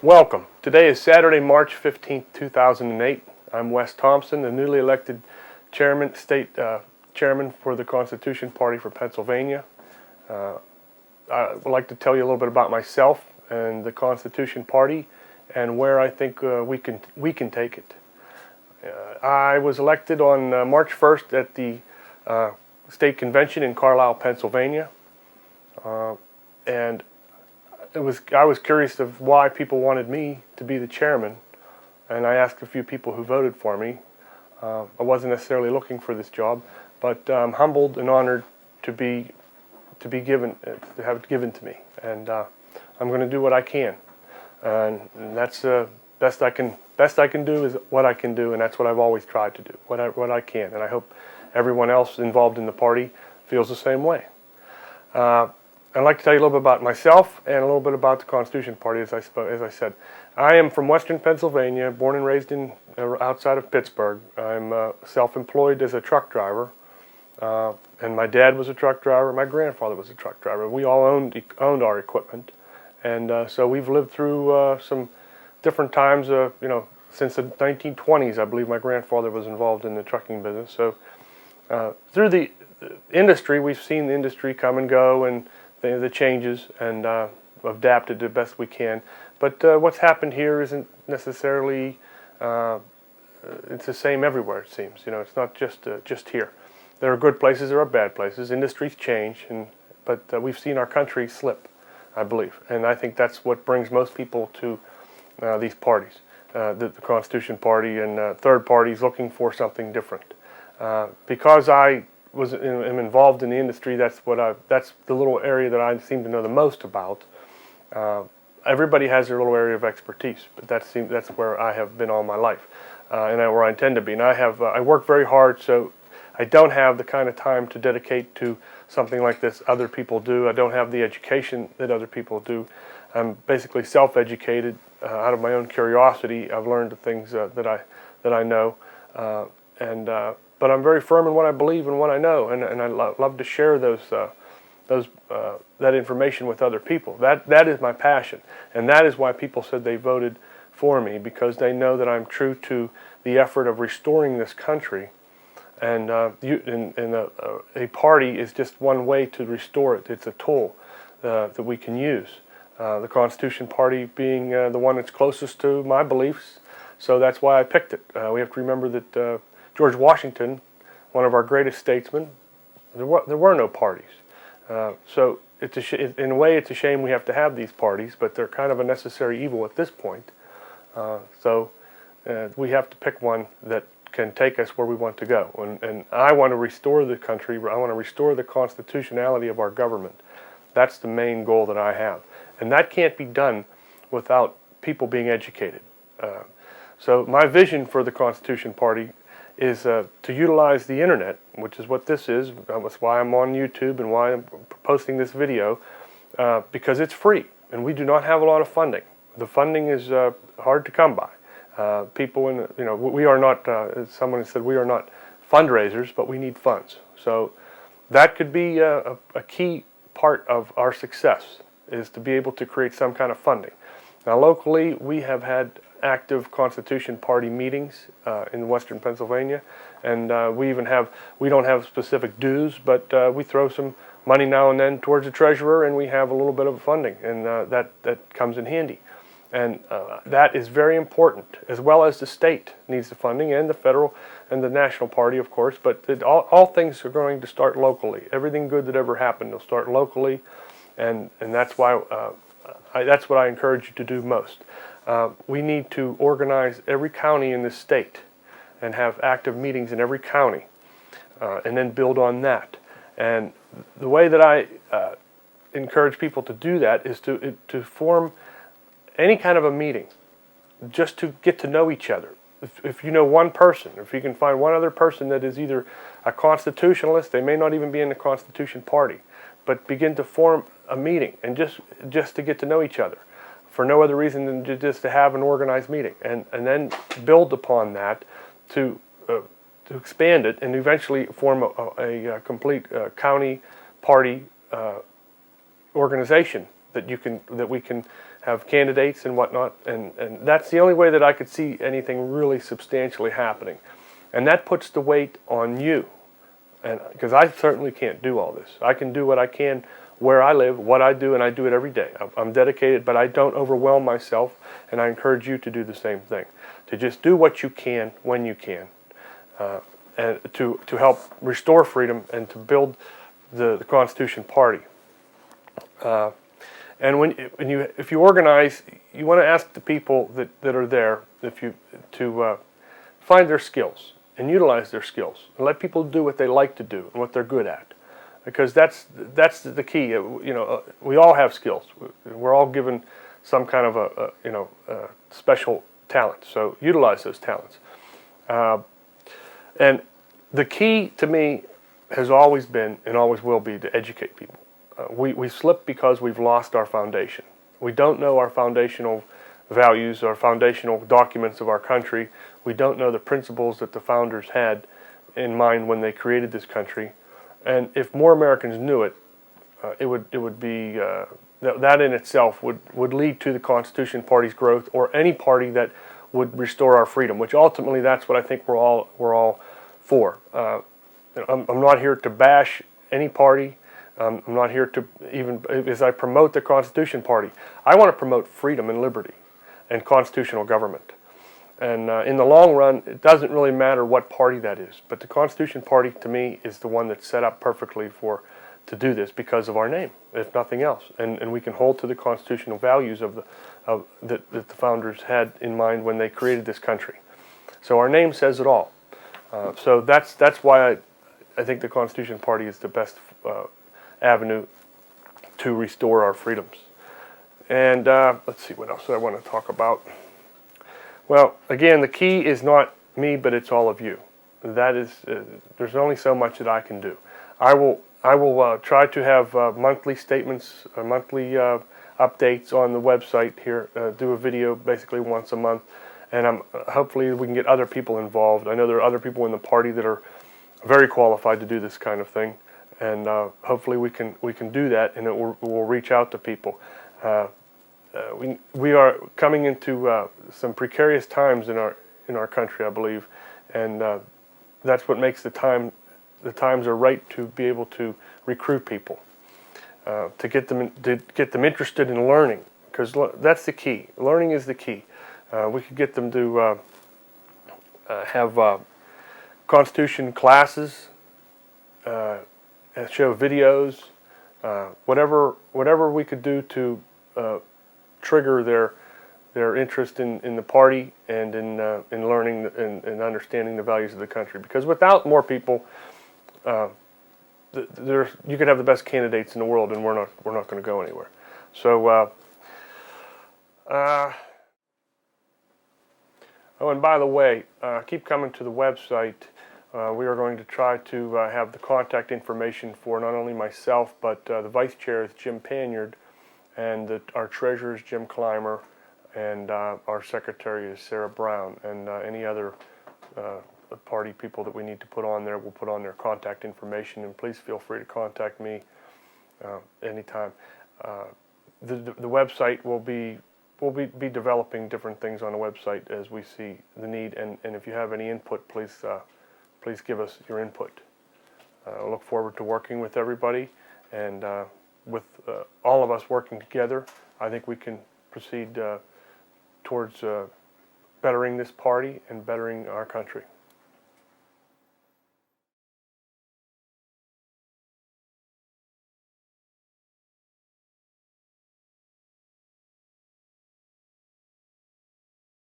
Welcome. Today is Saturday, March 15th, 2008. I'm Wes Thompson, the newly elected state chairman for the Constitution Party for Pennsylvania. I would like to tell you a little bit about myself and the Constitution Party and where I think we can take it. I was elected on March 1st at the state convention in Carlisle, Pennsylvania, and I was curious of why people wanted me to be the chairman, and I asked a few people who voted for me. I wasn't necessarily looking for this job, but I'm humbled and honored to have it given to me, and I'm going to do what I can, and that's best I can do is what I can do, and that's what I've always tried to do, what I can, and I hope everyone else involved in the party feels the same way. I'd like to tell you a little bit about myself and a little bit about the Constitution Party. As I said, I am from Western Pennsylvania, born and raised outside of Pittsburgh. I'm self-employed as a truck driver, and my dad was a truck driver. My grandfather was a truck driver. We all owned our equipment, and so we've lived through some different times. Since the 1920s, I believe my grandfather was involved in the trucking business. So through the industry, we've seen the industry come and go, and the changes, and adapted the best we can. But what's happened here isn't necessarily it's the same everywhere, it seems. It's not just here. There are good places, there are bad places. Industries change, but we've seen our country slip, I believe, and I think that's what brings most people to these parties, the Constitution Party and third parties looking for something different. Because I am involved in the industry, that's the little area that I seem to know the most about. Everybody has their little area of expertise, but that's where I have been all my life, and where I intend to be. And I work very hard, so I don't have the kind of time to dedicate to something like this other people do. I don't have the education that other people do. I'm basically self-educated out of my own curiosity. I've learned the things that I know, but I'm very firm in what I believe and what I know, and I love to share that information with other people. That is my passion, and that is why people said they voted for me, because they know that I'm true to the effort of restoring this country, and a party is just one way to restore it. It's a tool that we can use. The Constitution Party being the one that's closest to my beliefs, so that's why I picked it. We have to remember that George Washington, one of our greatest statesmen, there were no parties. So in a way, it's a shame we have to have these parties, but they're kind of a necessary evil at this point. So we have to pick one that can take us where we want to go. And I want to restore the country. I want to restore the constitutionality of our government. That's the main goal that I have. And that can't be done without people being educated. So my vision for the Constitution Party is to utilize the internet, which is what this is. That's why I'm on YouTube and why I'm posting this video, because it's free, and we do not have a lot of funding. The funding is hard to come by. People we are not. Someone said we are not fundraisers, but we need funds. So that could be a key part of our success, is to be able to create some kind of funding. Now, locally, we have had active Constitution Party meetings in Western Pennsylvania, and we don't have specific dues, but we throw some money now and then towards the treasurer, and we have a little bit of funding, and that comes in handy. And that is very important, as well as the state needs the funding, and the federal and the national party, of course, but all things are going to start locally. Everything good that ever happened will start locally, and that's why that's what I encourage you to do most. We need to organize every county in this state and have active meetings in every county, and then build on that. And the way that I encourage people to do that is to form any kind of a meeting, just to get to know each other. If you know one person, if you can find one other person that is either a constitutionalist, they may not even be in the Constitution Party, but begin to form a meeting and just to get to know each other, for no other reason than just to have an organized meeting, and then build upon that to expand it and eventually form a complete county party organization that we can have candidates and whatnot, and that's the only way that I could see anything really substantially happening, and that puts the weight on you, and because I certainly can't do all this. I can do what I can where I live, what I do, and I do it every day. I'm dedicated, but I don't overwhelm myself, and I encourage you to do the same thing, to just do what you can when you can, and to help restore freedom and to build the Constitution Party. And if you organize, you want to ask the people that are there to find their skills and utilize their skills, and let people do what they like to do and what they're good at, because that's the key. We all have skills. We're all given some kind of a special talent. So utilize those talents. And the key to me has always been and always will be to educate people. We slip because we've lost our foundation. We don't know our foundational values, our foundational documents of our country. We don't know the principles that the founders had in mind when they created this country. And if more Americans knew it, it would be that in itself would lead to the Constitution Party's growth, or any party that would restore our freedom. Which ultimately, that's what I think we're all for. I'm not here to bash any party. I'm not here to even, as I promote the Constitution Party, I want to promote freedom and liberty and constitutional government. And in the long run, it doesn't really matter what party that is. But the Constitution Party, to me, is the one that's set up perfectly to do this because of our name, if nothing else. And we can hold to the constitutional values that the founders had in mind when they created this country. So our name says it all. So that's why I think the Constitution Party is the best avenue to restore our freedoms. And let's see, what else do I want to talk about? Well, again, the key is not me, but it's all of you. That is, there's only so much that I can do. I will try to have monthly statements, monthly updates on the website here. Do a video basically once a month, and hopefully we can get other people involved. I know there are other people in the party that are very qualified to do this kind of thing, and hopefully we can do that, and we'll reach out to people. We are coming into some precarious times in our country, I believe, and that's what makes the times are right to be able to recruit people, to get them interested in learning, because that's the key. Learning is the key. We could get them to have Constitution classes, show videos, whatever we could do to trigger their interest in the party and in learning and understanding the values of the country. Because without more people, you could have the best candidates in the world, and we're not going to go anywhere. So, oh, and by the way, keep coming to the website. We are going to try to have the contact information for not only myself, but the vice chair is Jim Panyard, and our treasurer is Jim Clymer, and our secretary is Sarah Brown, and any other party people that we need to put on there, we'll put on their contact information, and please feel free to contact me anytime. The website will be developing different things on the website as we see the need, and if you have any input, please give us your input. I look forward to working with everybody, and with all of us working together, I think we can proceed towards bettering this party and bettering our country.